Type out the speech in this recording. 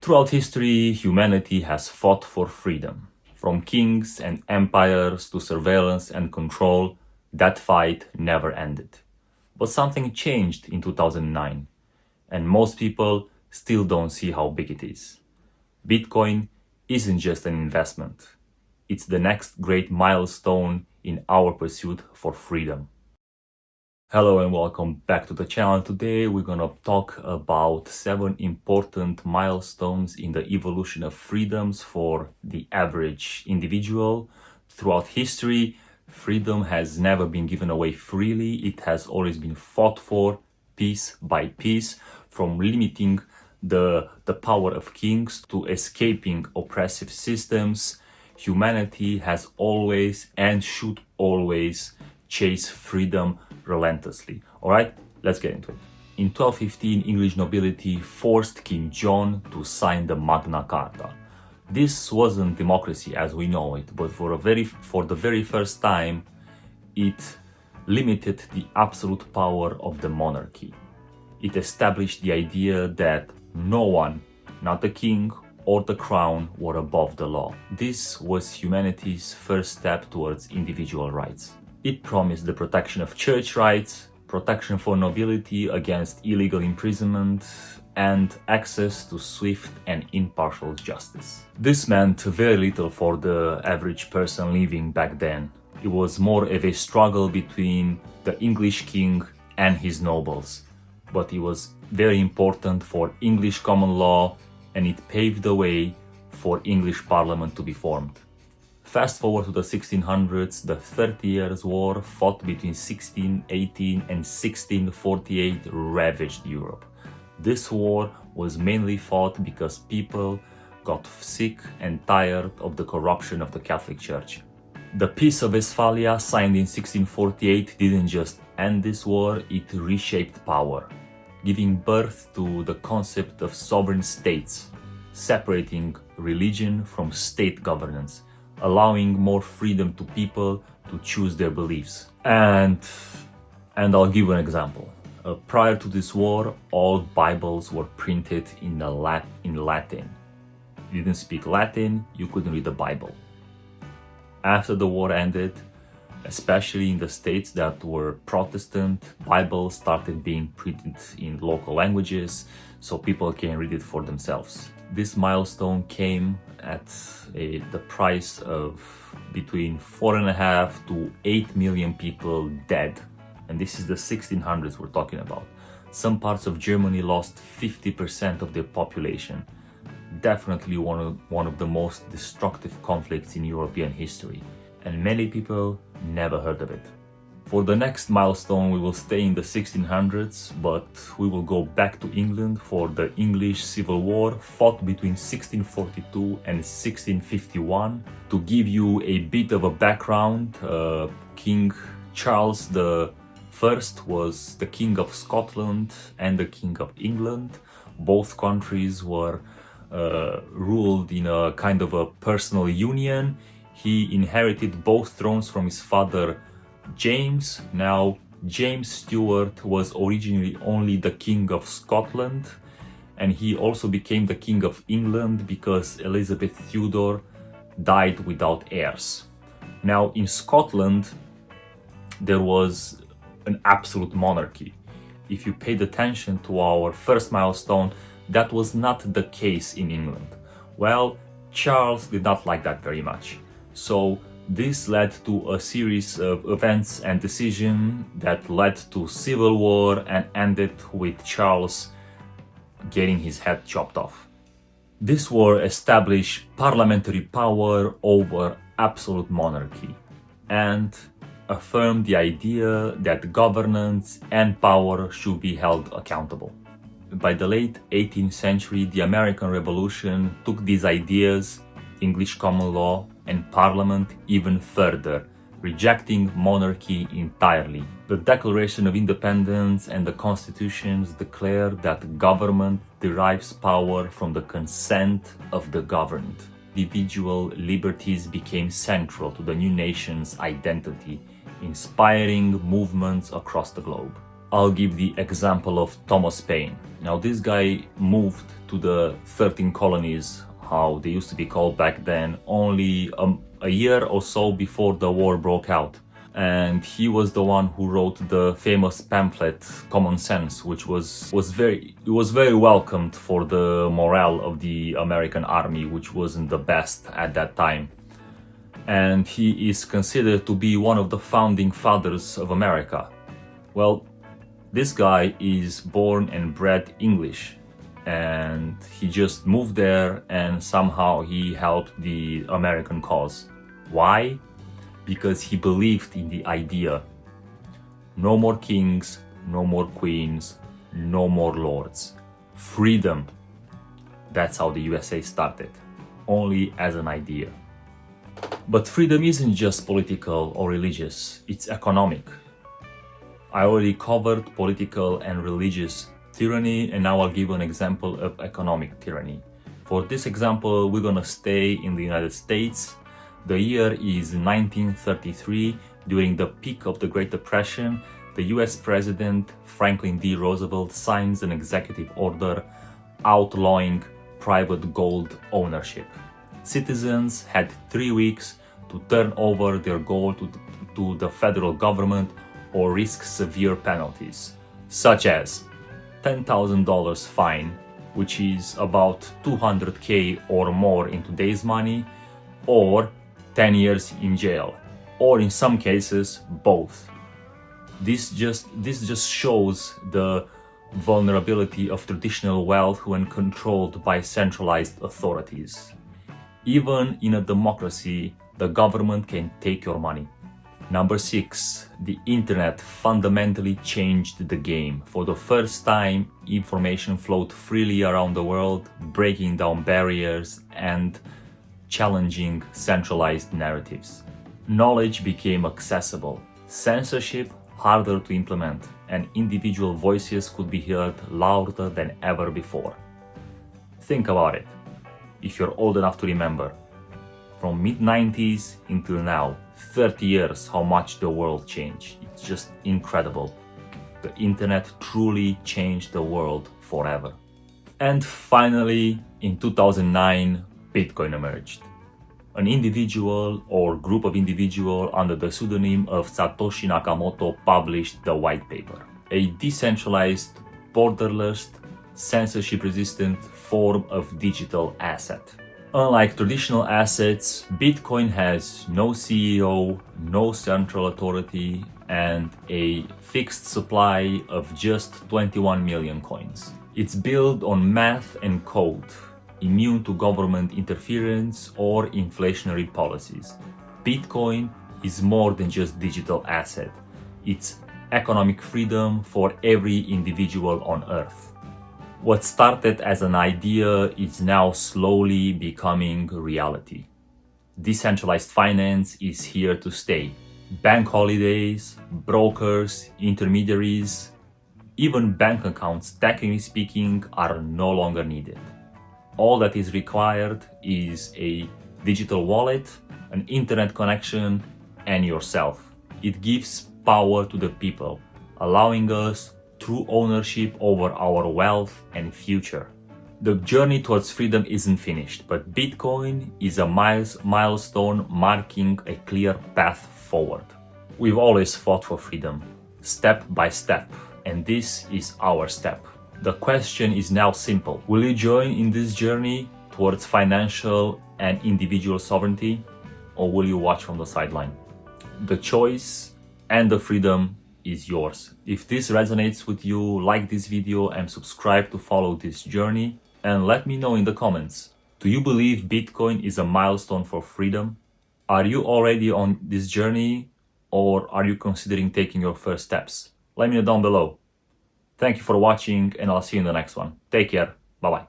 Throughout history, humanity has fought for freedom. From kings and empires to surveillance and control, that fight never ended. But something changed in 2009, and most people still don't see how big it is. Bitcoin isn't just an investment. It's the next great milestone in our pursuit for freedom. Hello and welcome back to the channel. Today we're gonna talk about 7 important milestones in the evolution of freedoms for the average individual. Throughout history, freedom has never been given away freely. It has always been fought for piece by piece, from limiting the power of kings to escaping oppressive systems. Humanity has always and should always chase freedom relentlessly. Alright, let's get into it. In 1215, English nobility forced King John to sign the Magna Carta. This wasn't democracy as we know it, but for the very first time, it limited the absolute power of the monarchy. It established the idea that no one, not the king or the crown, were above the law. This was humanity's first step towards individual rights. It promised the protection of church rights, protection for nobility against illegal imprisonment, and access to swift and impartial justice. This meant very little for the average person living back then. It was more of a struggle between the English king and his nobles, but it was very important for English common law, and it paved the way for English Parliament to be formed. Fast forward to the 1600s, the 30 Years' War, fought between 1618 and 1648, ravaged Europe. This war was mainly fought because people got sick and tired of the corruption of the Catholic Church. The Peace of Westphalia, signed in 1648, didn't just end this war, it reshaped power, giving birth to the concept of sovereign states, separating religion from state governance, allowing more freedom to people to choose their beliefs. And I'll give you an example. Prior to this war, all Bibles were printed in Latin. You didn't speak Latin, you couldn't read the Bible. After the war ended, especially in the states that were Protestant, Bibles started being printed in local languages so people can read it for themselves. This milestone came at the price of between 4.5 to 8 million people dead. And this is the 1600s we're talking about. Some parts of Germany lost 50% of their population. Definitely one of the most destructive conflicts in European history. And many people never heard of it. For the next milestone, we will stay in the 1600s, but we will go back to England for the English Civil War, fought between 1642 and 1651. To give you a bit of a background, King Charles I was the King of Scotland and the King of England. Both countries were ruled in a kind of a personal union. He inherited both thrones from his father James. Now, James Stuart was originally only the King of Scotland, and he also became the King of England because Elizabeth Tudor died without heirs. Now, in Scotland, there was an absolute monarchy. If you paid attention to our first milestone, that was not the case in England. Well, Charles did not like that very much. So this led to a series of events and decisions that led to civil war and ended with Charles getting his head chopped off. This war established parliamentary power over absolute monarchy and affirmed the idea that governance and power should be held accountable. By the late 18th century, the American Revolution took these ideas, English common law, and parliament even further, rejecting monarchy entirely. The Declaration of Independence and the constitutions declare that government derives power from the consent of the governed. Individual liberties became central to the new nation's identity, inspiring movements across the globe. I'll give the example of Thomas Paine. Now this guy moved to the 13 colonies, how they used to be called back then, only a year or so before the war broke out. And he was the one who wrote the famous pamphlet Common Sense, which was very welcomed for the morale of the American army, which wasn't the best at that time. And he is considered to be one of the founding fathers of America. Well, this guy is born and bred English, and he just moved there and somehow he helped the American cause. Why? Because he believed in the idea. No more kings, no more queens, no more lords. Freedom. That's how the USA started, only as an idea. But freedom isn't just political or religious, it's economic. I already covered political and religious tyranny, and now I'll give you an example of economic tyranny. For this example, we're gonna stay in the United States. The year is 1933. During the peak of the Great Depression, the US President Franklin D. Roosevelt signs an executive order outlawing private gold ownership. Citizens had 3 weeks to turn over their gold to the federal government or risk severe penalties, such as $10,000 fine, which is about $200K or more in today's money, or 10 years in jail, or in some cases, both. This just shows the vulnerability of traditional wealth when controlled by centralized authorities. Even in a democracy, the government can take your money. Number 6, the internet fundamentally changed the game. For the first time, information flowed freely around the world, breaking down barriers and challenging centralized narratives. Knowledge became accessible, censorship harder to implement, and individual voices could be heard louder than ever before. Think about it, if you're old enough to remember. From mid-90s until now, 30 years, how much the world changed. It's just incredible. The internet truly changed the world forever. And finally, in 2009, Bitcoin emerged. An individual or group of individuals under the pseudonym of Satoshi Nakamoto published the white paper. A decentralized, borderless, censorship-resistant form of digital asset. Unlike traditional assets, Bitcoin has no CEO, no central authority, and a fixed supply of just 21 million coins. It's built on math and code, immune to government interference or inflationary policies. Bitcoin is more than just digital asset. It's economic freedom for every individual on Earth. What started as an idea is now slowly becoming reality. Decentralized finance is here to stay. Bank holidays, brokers, intermediaries, even bank accounts, technically speaking, are no longer needed. All that is required is a digital wallet, an internet connection, and yourself. It gives power to the people, allowing us true ownership over our wealth and future. The journey towards freedom isn't finished, but Bitcoin is a milestone marking a clear path forward. We've always fought for freedom, step by step, and this is our step. The question is now simple. Will you join in this journey towards financial and individual sovereignty, or will you watch from the sideline? The choice and the freedom is yours. If this resonates with you, like this video and subscribe to follow this journey, and let me know in the comments. Do you believe Bitcoin is a milestone for freedom? Are you already on this journey, or are you considering taking your first steps? Let me know down below. Thank you for watching, and I'll see you in the next one. Take care. Bye-bye.